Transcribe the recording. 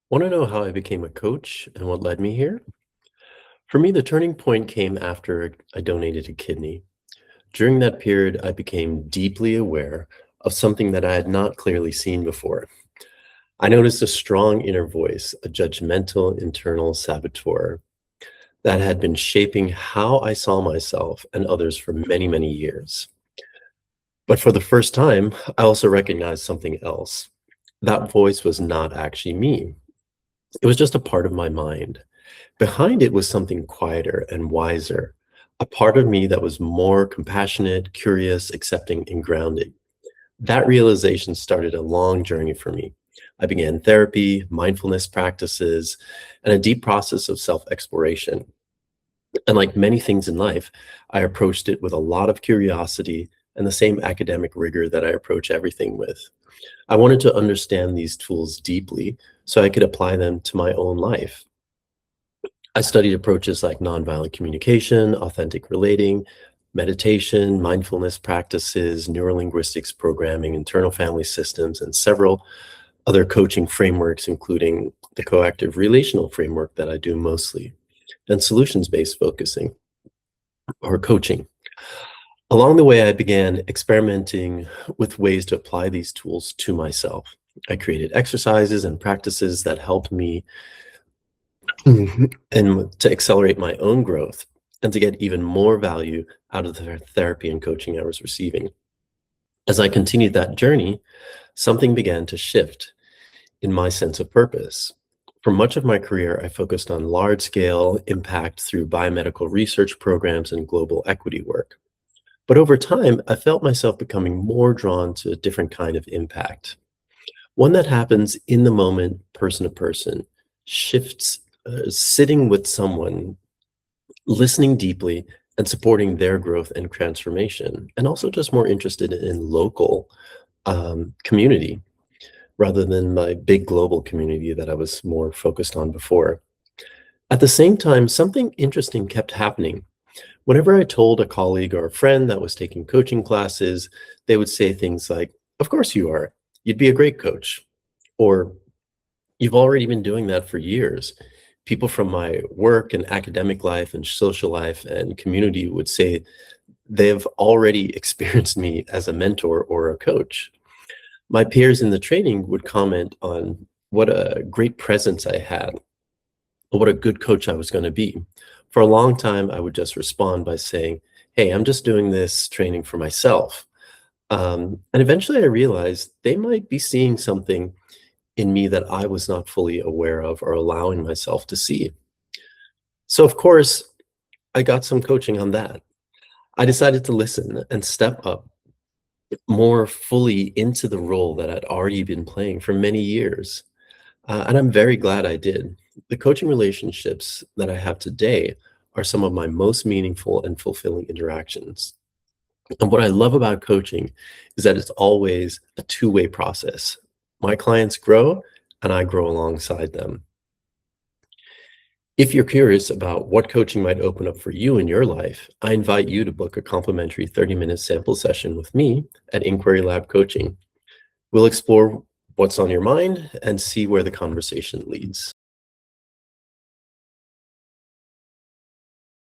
Want to know how I became a coach and what led me here? For me, the turning point came after I donated a kidney. During that period, I became deeply aware of something that I had not clearly seen before. I noticed a strong inner voice, a judgmental internal saboteur that had been shaping how I saw myself and others for many, many years. But for the first time, I also recognized something else. That voice was not actually me. It was just a part of my mind. Behind it was something quieter and wiser, a part of me that was more compassionate, curious, accepting, and grounded. That realization started a long journey for me. I began therapy, mindfulness practices, and a deep process of self exploration. And like many things in life, I approached it with a lot of curiosity and the same academic rigor that I approach everything with. I wanted to understand these tools deeply so I could apply them to my own life. I studied approaches like nonviolent communication, authentic relating, meditation, mindfulness practices, neurolinguistics programming, internal family systems, and several other coaching frameworks, including the coactive relational framework that I do mostly, and solutions-based focusing or coaching. Along the way, I began experimenting with ways to apply these tools to myself. I created exercises and practices that helped me and to accelerate my own growth and to get even more value out of the therapy and coaching I was receiving. As I continued that journey, something began to shift in my sense of purpose. For much of my career, I focused on large scale impact through biomedical research programs and global equity work. But over time, I felt myself becoming more drawn to a different kind of impact, one that happens in the moment, person to person, shifts, sitting with someone, listening deeply, and supporting their growth and transformation, and also just more interested in local community rather than my big global community that I was more focused on before. At the same time, something interesting kept happening. Whenever I told a colleague or a friend that was taking coaching classes, they would say things like, "Of course you are. You'd be a great coach." Or, "You've already been doing that for years." People from my work and academic life and social life and community would say they've already experienced me as a mentor or a coach. My peers in the training would comment on what a great presence I had, or what a good coach I was going to be. For a long time, I would just respond by saying, "Hey, I'm just doing this training for myself." And eventually I realized they might be seeing something in me that I was not fully aware of or allowing myself to see. So, of course, I got some coaching on that. I decided to listen and step up more fully into the role that I'd already been playing for many years. And I'm very glad I did. The coaching relationships that I have today are some of my most meaningful and fulfilling interactions. And what I love about coaching is that it's always a two-way process. My clients grow and I grow alongside them. If you're curious about what coaching might open up for you in your life, I invite you to book a complimentary 30-minute sample session with me at Inquiry Lab Coaching. We'll explore what's on your mind and see where the conversation leads.